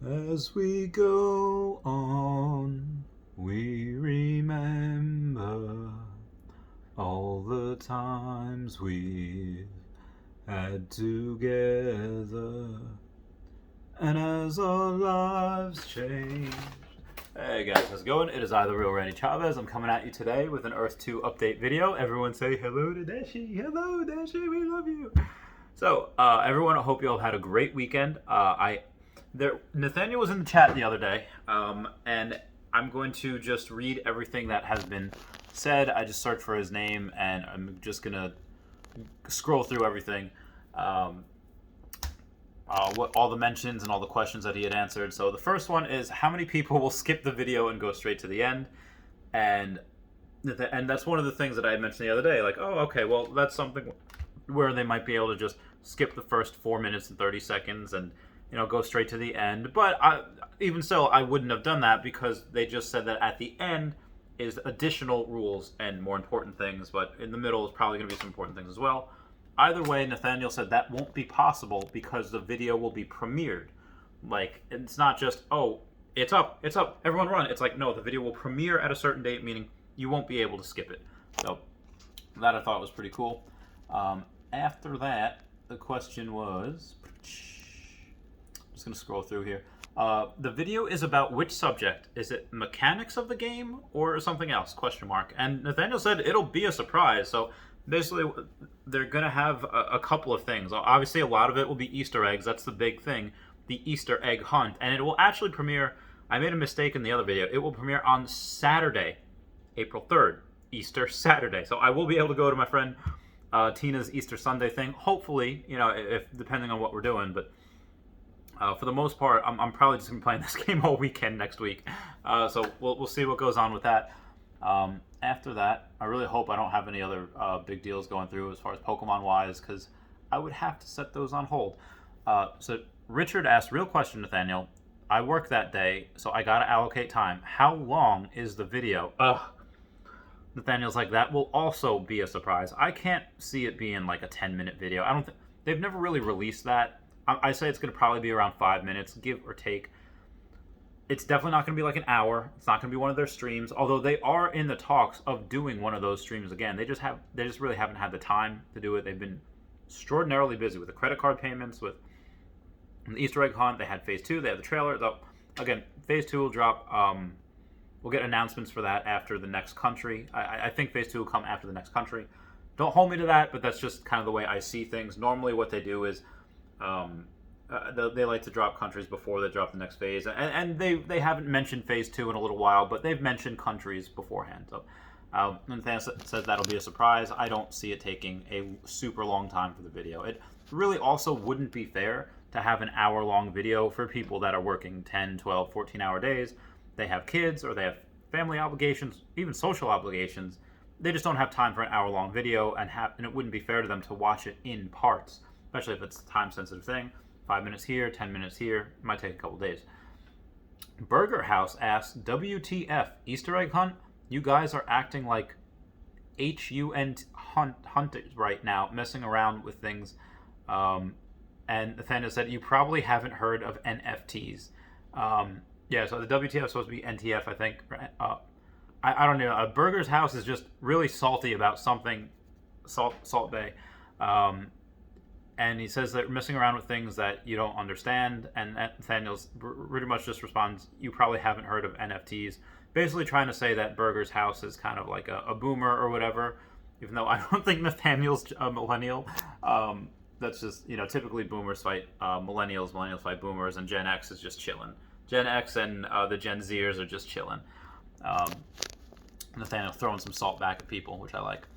As we go on, we remember all the times we've had together, and as our lives change. Hey guys, how's it going? It is I, the real Randy Chavez. I'm coming at you today with an Earth 2 update video. Everyone say hello to Dashi. Hello, Dashi, we love you. So, everyone, I hope you all had a great weekend. Nathaniel was in the chat the other day, and I'm going to just read everything that has been said. I just searched for his name, and I'm just gonna scroll through everything. What all the mentions and all the questions that he had answered. So the first one is, how many people will skip the video and go straight to the end? And that's one of the things that I mentioned the other day. Like, oh, okay, well, that's something where they might be able to just skip the first 4 minutes and 30 seconds and go straight to the end. But even so, I wouldn't have done that because they just said that at the end is additional rules and more important things. But in the middle is probably going to be some important things as well. Either way, Nathaniel said that won't be possible because the video will be premiered. Like, it's not just, oh, it's up, everyone run. It's like, no, the video will premiere at a certain date, meaning you won't be able to skip it. So that I thought was pretty cool. After that, the question was, I'm just going to scroll through here. The video is about which subject? Is it mechanics of the game or something else? Question mark. And Nathaniel said it'll be a surprise. So basically, they're going to have a couple of things. Obviously, a lot of it will be Easter eggs. That's the big thing, the Easter egg hunt. And it will actually premiere, I made a mistake in the other video, it will premiere on Saturday, April 3rd, Easter Saturday. So I will be able to go to my friend Tina's Easter Sunday thing. Hopefully, if depending on what we're doing. But for the most part, I'm probably just going to be playing this game all weekend next week. So we'll see what goes on with that. After that, I really hope I don't have any other big deals going through as far as Pokemon-wise, because I would have to set those on hold. So Richard asked, real question, Nathaniel. I work that day, so I got to allocate time. How long is the video? Nathaniel's like, that will also be a surprise. I can't see it being like a 10-minute video. I don't think they've never really released that. I say it's going to probably be around 5 minutes, give or take. It's definitely not going to be like an hour. It's not going to be one of their streams, although they are in the talks of doing one of those streams again. They just really haven't had the time to do it. They've been extraordinarily busy with the credit card payments, with the Easter egg hunt. They had Phase 2. They had the trailer. Though, again, Phase 2 will drop. We'll get announcements for that after the next country. I think Phase 2 will come after the next country. Don't hold me to that, but that's just kind of the way I see things. Normally what they do is they like to drop countries before they drop the next phase, and they haven't mentioned Phase 2 in a little while, but they've mentioned countries beforehand. So Nathaniel says that'll be a surprise. I don't see it taking a super long time for the video. It really also wouldn't be fair to have an hour-long video for people that are working 10, 12, 14-hour days. They have kids, or they have family obligations, even social obligations. They just don't have time for an hour-long video, and it wouldn't be fair to them to watch it in parts, especially if it's a time-sensitive thing. 5 minutes here, 10 minutes here. It might take a couple days. Burger House asks, WTF, Easter egg hunt? You guys are acting like hunters right now, messing around with things. And Nathaniel said, you probably haven't heard of NFTs. Yeah, so the WTF is supposed to be NTF, I think. I don't know. Burger's House is just really salty about something, Salt Bay. And he says they're messing around with things that you don't understand. And Nathaniel's pretty much just responds, you probably haven't heard of NFTs. Basically trying to say that Burger's House is kind of like a boomer or whatever. Even though I don't think Nathaniel's a millennial. That's just, typically boomers fight millennials fight boomers, and Gen X is just chilling. Gen X and the Gen Zers are just chilling. Nathaniel throwing some salt back at people, which I like.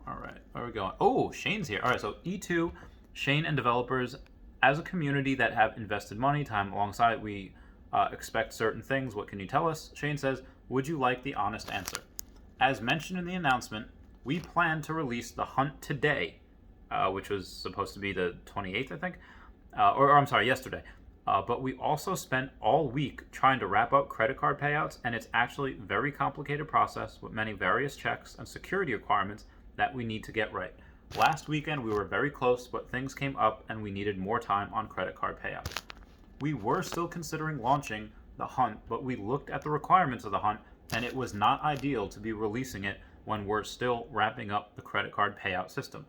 All right, where are we going? Oh, Shane's here. All right, so E2, Shane and developers, as a community that have invested money, time alongside, we expect certain things. What can you tell us? Shane says, would you like the honest answer? As mentioned in the announcement, we plan to release the hunt today, which was supposed to be the 28th, I think. Or I'm sorry, yesterday. But we also spent all week trying to wrap up credit card payouts, and it's actually a very complicated process with many various checks and security requirements that we need to get right. Last weekend we were very close, but things came up and we needed more time on credit card payout. We were still considering launching the hunt, but we looked at the requirements of the hunt and it was not ideal to be releasing it when we're still wrapping up the credit card payout system.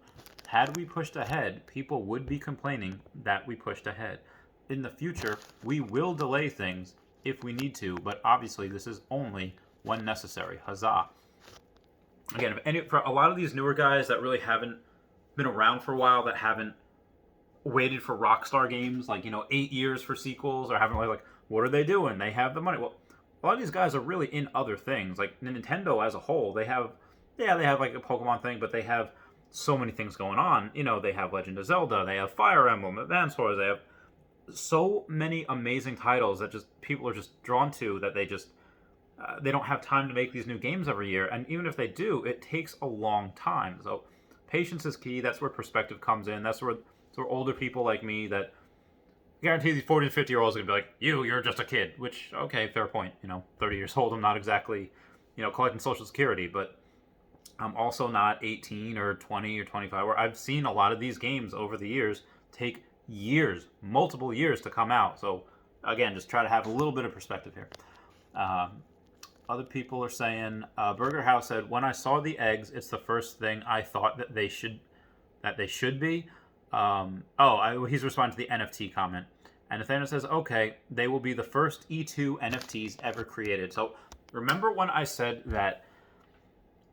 Had we pushed ahead, people would be complaining that we pushed ahead. In the future, we will delay things if we need to, but obviously this is only when necessary. Huzzah. Again, for a lot of these newer guys that really haven't been around for a while, that haven't waited for Rockstar games, like, 8 years for sequels, or haven't like, what are they doing? They have the money. Well, a lot of these guys are really in other things. Like Nintendo as a whole, they have like a Pokemon thing, but they have so many things going on. They have Legend of Zelda, they have Fire Emblem, Advance Wars, they have so many amazing titles that just people are just drawn to, that they don't have time to make these new games every year. And even if they do, it takes a long time. So patience is key. That's where perspective comes in. That's where older people like me, that guarantee these 40 to 50 year olds are gonna be like, you're just a kid, which, okay, fair point. 30 years old, I'm not exactly, collecting Social Security, but I'm also not 18 or 20 or 25, where I've seen a lot of these games over the years take years, multiple years to come out. So again, just try to have a little bit of perspective here. Other people are saying, Burger House said, when I saw the eggs, it's the first thing I thought that they should be. He's responding to the NFT comment. And Nathaniel says, okay, they will be the first E2 NFTs ever created. So remember when I said that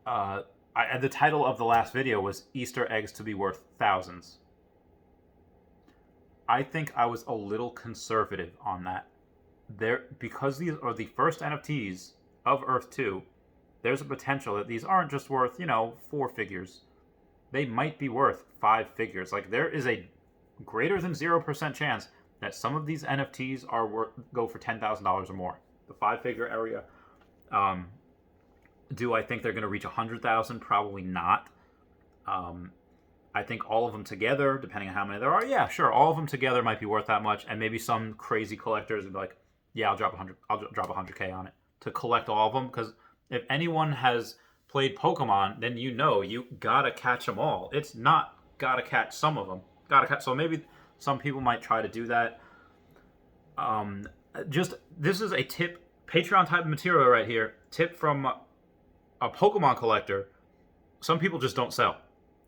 the title of the last video was Easter eggs to be worth thousands? I think I was a little conservative on that. Because these are the first NFTs of Earth 2, there's a potential that these aren't just worth, 4 figures. They might be worth 5 figures. Like, there is a greater than 0% chance that some of these NFTs go for $10,000 or more. The 5-figure area. Do I think they're going to reach 100,000? Probably not. I think all of them together, depending on how many there are, yeah, sure, all of them together might be worth that much, and maybe some crazy collectors would be like, yeah, I'll drop 100K on it to collect all of them, because if anyone has played Pokemon, then you gotta catch them all. It's not gotta catch some of them. So maybe some people might try to do that. This is a tip, Patreon type of material right here. Tip from a Pokemon collector. Some people just don't sell.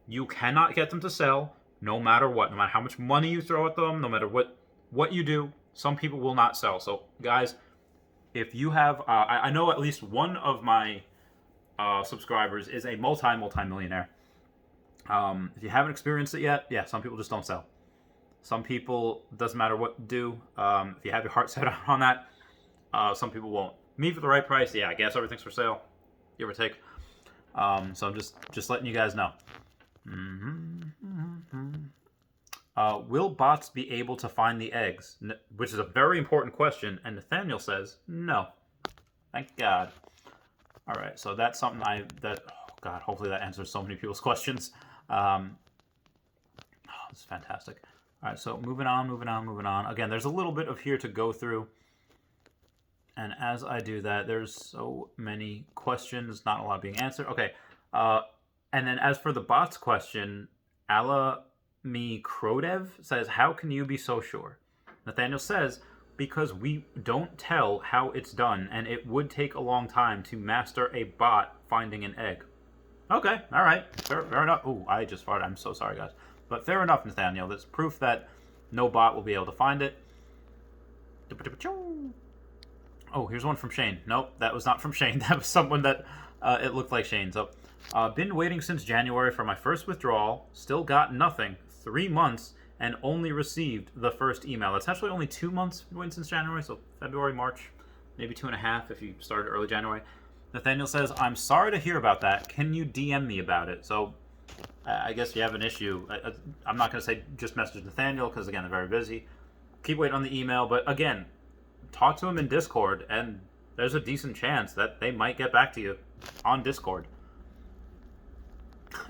You cannot get them to sell, no matter what. No matter how much money you throw at them, no matter what you do, some people will not sell. So, guys, if you have, I know at least one of my subscribers is a multi-millionaire. If you haven't experienced it yet, yeah, some people just don't sell. Some people, doesn't matter what you do. If you have your heart set on that, some people won't. Me, for the right price, yeah, I guess everything's for sale, give or take. So I'm just letting you guys know. Will bots be able to find the eggs? Which is a very important question, and Nathaniel says no. Thank God. All right, so that's something hopefully that answers so many people's questions. This is fantastic. All right, so moving on. Again, there's a little bit of here to go through, and as I do that, there's so many questions, not a lot being answered. Okay, and then as for the bots question, Alami Krodev says, how can you be so sure? Nathaniel says, because we don't tell how it's done, and it would take a long time to master a bot finding an egg. Okay, all right, fair enough. Ooh, I just farted. I'm so sorry, guys. But fair enough, Nathaniel. That's proof that no bot will be able to find it. Oh, here's one from Shane. Nope, that was not from Shane. That was someone that it looked like Shane. So, been waiting since January for my first withdrawal. Still got nothing. 3 months and only received the first email. It's actually only 2 months waiting since January. So February, March, maybe 2.5 if you started early January. Nathaniel says, I'm sorry to hear about that. Can you DM me about it? So I guess you have an issue. I'm not going to say just message Nathaniel because, again, they're very busy. Keep waiting on the email. But, again, talk to them in Discord, and there's a decent chance that they might get back to you on Discord.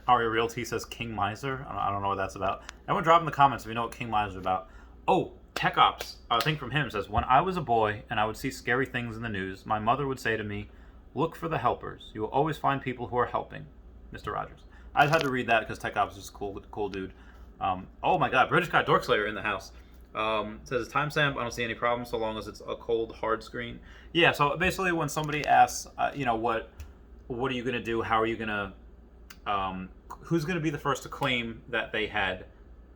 Aria Realty says King Miser. I don't know what that's about. Everyone drop in the comments if you know what King Miser is about. Oh, Tech Ops. A thing from him says, when I was a boy and I would see scary things in the news, my mother would say to me, look for the helpers. You will always find people who are helping. Mr. Rogers. I just had to read that because Tech Ops is just cool dude. Oh my God, British guy Dorkslayer in the house. Says timestamp. I don't see any problem so long as it's a cold hard screen. Yeah. So basically, when somebody asks, what are you gonna do? How are you gonna who's going to be the first to claim that they had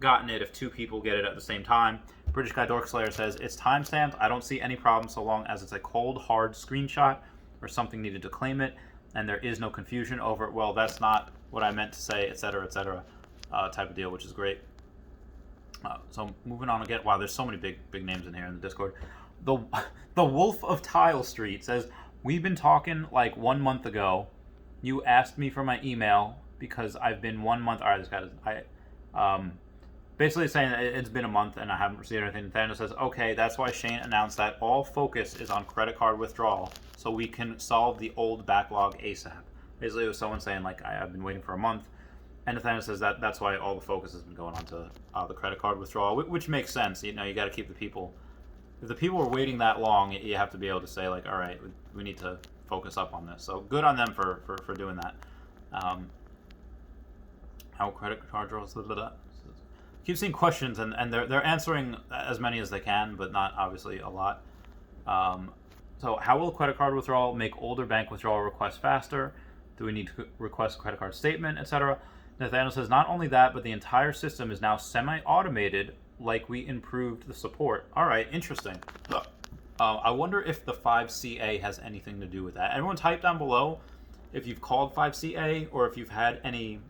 gotten it if two people get it at the same time? British guy Dorkslayer says it's timestamped. I don't see any problem so long as it's a cold hard screenshot or something needed to claim it, and there is no confusion over it. Well, that's not what I meant to say, etc., type of deal, which is great. So moving on again. Wow, there's so many big names in here in the Discord. The Wolf of Tile Street says, we've been talking like 1 month ago. You asked me for my email because I've been 1 month. All right, this guy doesn't. Basically saying that it's been a month and I haven't received anything. Nathaniel says, okay, that's why Shane announced that all focus is on credit card withdrawal, so we can solve the old backlog ASAP. Basically, it was someone saying like I've been waiting for a month, and Nathaniel says that's why all the focus has been going on to the credit card withdrawal, which makes sense. You know, you got to keep the people. If the people are waiting that long, you have to be able to say like, all right, we need to focus up on this. So good on them for doing that. How credit card draws? Keep seeing questions, and they're answering as many as they can, but not obviously a lot. So how will credit card withdrawal make older bank withdrawal requests faster? Do we need to request a credit card statement, etc.? Nathaniel says not only that, but the entire system is now semi-automated, like we improved the support. All right, interesting. I wonder if the 5CA has anything to do with that. Everyone type down below if you've called 5CA or if you've had any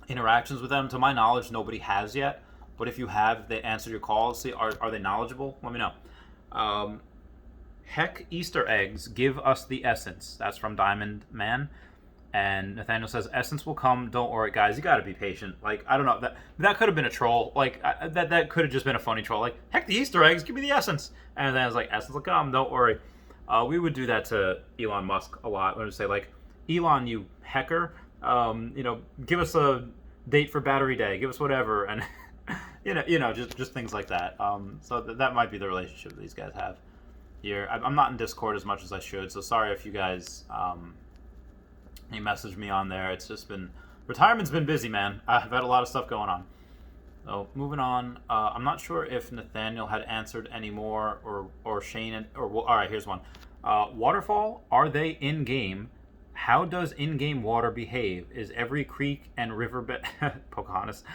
interactions with them. To my knowledge, nobody has yet. But if you have, they answered your calls. See, are they knowledgeable? Let me know. Heck, Easter eggs give us the essence. That's from Diamond Man. And Nathaniel says, essence will come. Don't worry, guys. You got to be patient. Like, I don't know. That could have been a troll. Like, that could have just been a funny troll. Like, heck, the Easter eggs. Give me the essence. And then I was like, essence will come. Don't worry. We would do that to Elon Musk a lot. We would say, like, Elon, you hecker, give us a date for battery day. Give us whatever. And, just things like that. So that might be the relationship that these guys have here. I'm not in Discord as much as I should. So sorry if you guys... He messaged me on there. It's just been... Retirement's been busy, man. I've had a lot of stuff going on. So, moving on. I'm not sure if Nathaniel had answered any more or Shane... All right, here's one. Waterfall, are they in-game? How does in-game water behave? Is every creek and riverbed... Pocahontas.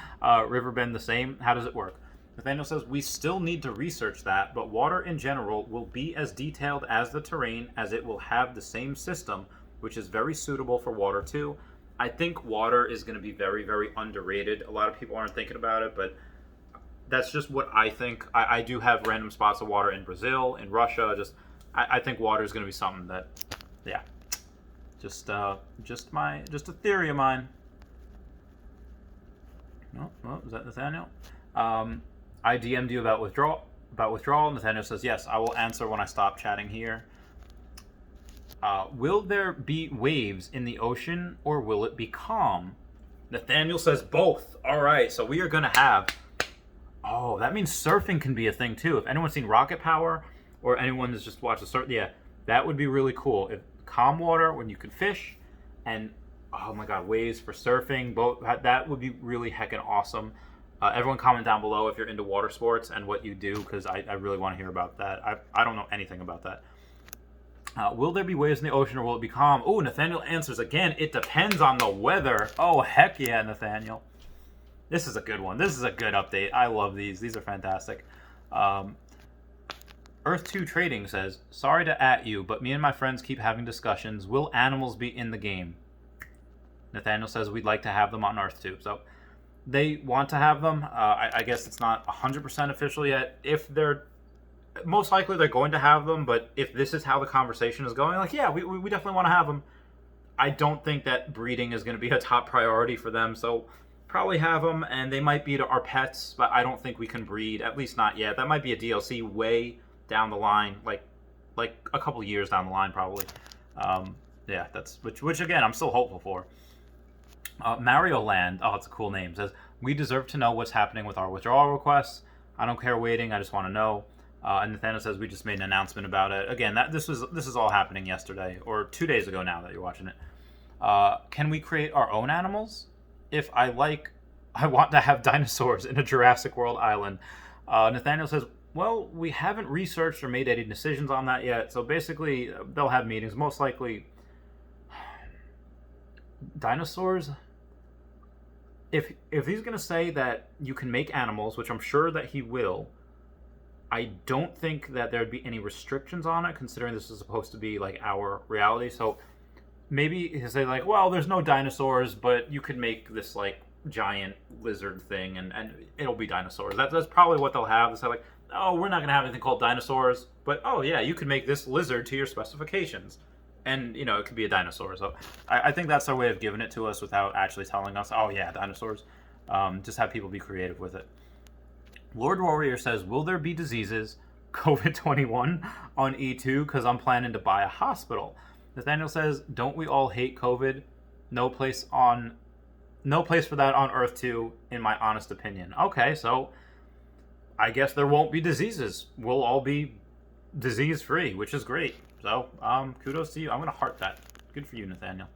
Riverbend the same? How does it work? Nathaniel says, we still need to research that, but water in general will be as detailed as the terrain, as it will have the same system, which is very suitable for water too. I think water is going to be very, very underrated. A lot of people aren't thinking about it, but that's just what I think. I do have random spots of water in Brazil, in Russia. I think water is going to be something that, yeah, just a theory of mine. Oh, is that Nathaniel? I DM'd you about withdrawal. Nathaniel says, yes, I will answer when I stop chatting here. Will there be waves in the ocean, or will it be calm? Nathaniel says both. All right, so we are going to have... Oh, that means surfing can be a thing, too. If anyone's seen Rocket Power, or anyone has just watched the surf... Yeah, that would be really cool. If calm water, when you can fish, and, oh my god, waves for surfing, both, that would be really heckin' awesome. Everyone comment down below if you're into water sports and what you do, because I really want to hear about that. I don't know anything about that. Will there be waves in the ocean, or will it be calm? Oh, Nathaniel answers again. It depends on the weather. Oh, heck yeah, Nathaniel. This is a good one. This is a good update. I love these. These are fantastic. Earth2 Trading says, sorry to at you, but me and my friends keep having discussions. Will animals be in the game? Nathaniel says we'd like to have them on Earth2. So they want to have them. I guess it's not 100% official yet. If they're... Most likely they're going to have them, but if this is how the conversation is going, like, yeah, we definitely want to have them. I don't think that breeding is going to be a top priority for them, so probably have them, and they might be our pets, but I don't think we can breed, at least not yet. That might be a DLC way down the line, like a couple years down the line, probably. Yeah, that's which again, I'm still hopeful for. Mario Land, oh, it's a cool name, says, we deserve to know what's happening with our withdrawal requests. I don't care waiting, I just want to know. And Nathaniel says we just made an announcement about it. Again, this is all happening yesterday, or 2 days ago now that you're watching it. Can we create our own animals? if I want to have dinosaurs in a Jurassic World island. Nathaniel says, well, we haven't researched or made any decisions on that yet. So basically, they'll have meetings. Most likely, dinosaurs. If he's going to say that you can make animals, which I'm sure that he will, I don't think that there'd be any restrictions on it, considering this is supposed to be like our reality. So maybe he'll say like, well, there's no dinosaurs, but you could make this like giant lizard thing, and it'll be dinosaurs. That's probably what they'll have. They say like, oh, we're not going to have anything called dinosaurs, but oh yeah, you can make this lizard to your specifications. And, it could be a dinosaur. So I think that's their way of giving it to us without actually telling us, oh, yeah, dinosaurs. Just have people be creative with it. Lord Warrior says, will there be diseases, COVID-21, on E2? Because I'm planning to buy a hospital. Nathaniel says, don't we all hate COVID? No place for that on Earth 2, in my honest opinion. Okay, so I guess there won't be diseases. We'll all be disease-free, which is great. So, kudos to you. I'm going to heart that. Good for you, Nathaniel.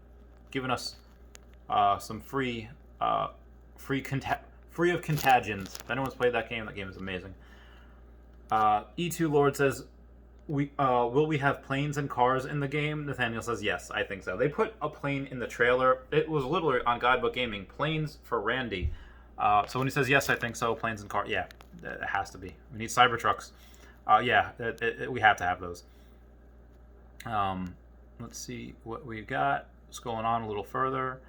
Giving us some free of contagions. If anyone's played that game is amazing. E2 Lord says, will we have planes and cars in the game? Nathaniel says, yes, I think so. They put a plane in the trailer. It was literally on Guidebook Gaming, planes for Randy. So when he says, yes, I think so, planes and cars, yeah, it has to be. We need Cybertrucks. Yeah, we have to have those. Let's see what we got. What's going on a little further.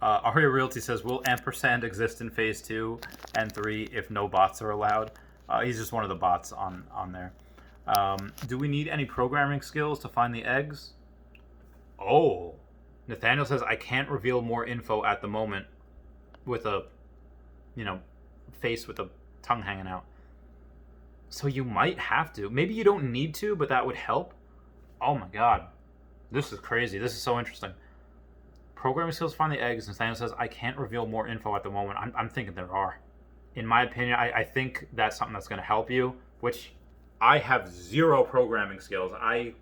Aria Realty says, will ampersand exist in phase 2 and 3 if no bots are allowed? He's just one of the bots on there. Do we need any programming skills to find the eggs? Oh, Nathaniel says, I can't reveal more info at the moment with a, face with a tongue hanging out. So you might have to. Maybe you don't need to, but that would help. Oh my god. This is crazy. This is so interesting. Programming skills find the eggs, and Nathaniel says, I can't reveal more info at the moment. I'm thinking there are. In my opinion, I think that's something that's going to help you, which I have zero programming skills. I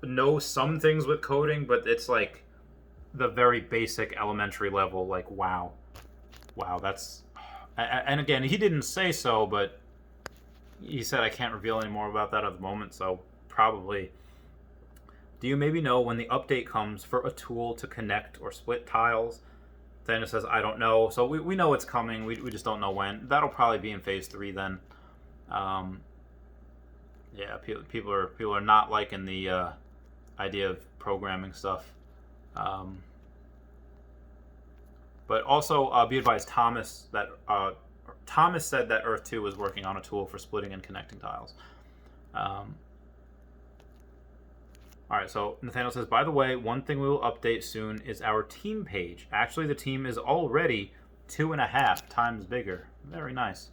know some things with coding, but it's like the very basic elementary level, like, wow, that's... And again, he didn't say so, but he said I can't reveal any more about that at the moment, so probably... Do you maybe know when the update comes for a tool to connect or split tiles? Dana says, I don't know. So we know it's coming. We just don't know when. That'll probably be in phase 3 then. Yeah, people are not liking the idea of programming stuff. But also, be advised, Thomas said that Earth 2 was working on a tool for splitting and connecting tiles. Alright, so Nathaniel says, by the way, one thing we will update soon is our team page. Actually, the team is already 2.5 times bigger. Very nice.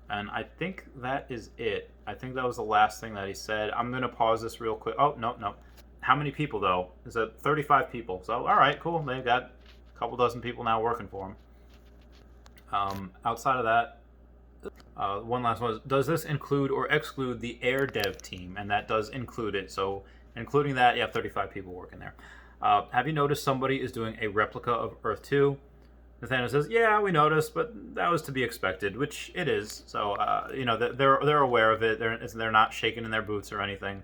And I think that is it. I think that was the last thing that he said. I'm going to pause this real quick. Oh, no. How many people, though? Is that 35 people? So, alright, cool. They've got a couple dozen people now working for him. Outside of that, one last one. Does this include or exclude the air dev team? And that does include it. So including that, you have 35 people working there. Have you noticed somebody is doing a replica of Earth 2? Nathaniel says, yeah, we noticed, but that was to be expected, which it is. So, they're aware of it. They're not shaking in their boots or anything.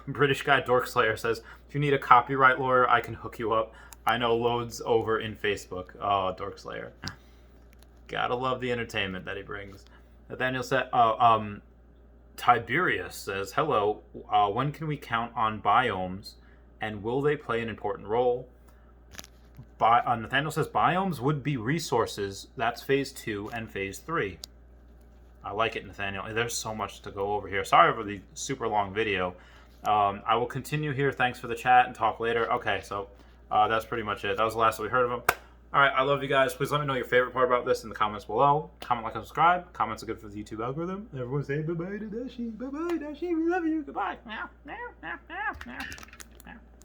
British guy Dorkslayer says, if you need a copyright lawyer, I can hook you up. I know loads over in Facebook. Oh, Dorkslayer. Gotta love the entertainment that he brings. Nathaniel said, Tiberius says, hello, when can we count on biomes, and will they play an important role? Nathaniel says, biomes would be resources. That's phase 2 and phase 3. I like it, Nathaniel. There's so much to go over here. Sorry for the super long video. I will continue here. Thanks for the chat and talk later. Okay, so that's pretty much it. That was the last that we heard of him. Alright, I love you guys. Please let me know your favorite part about this in the comments below. Comment, like, and subscribe. Comments are good for the YouTube algorithm. Everyone say bye-bye to Dashi. Bye-bye, Dashi. We love you. Goodbye. Meow, meow, meow, meow, meow.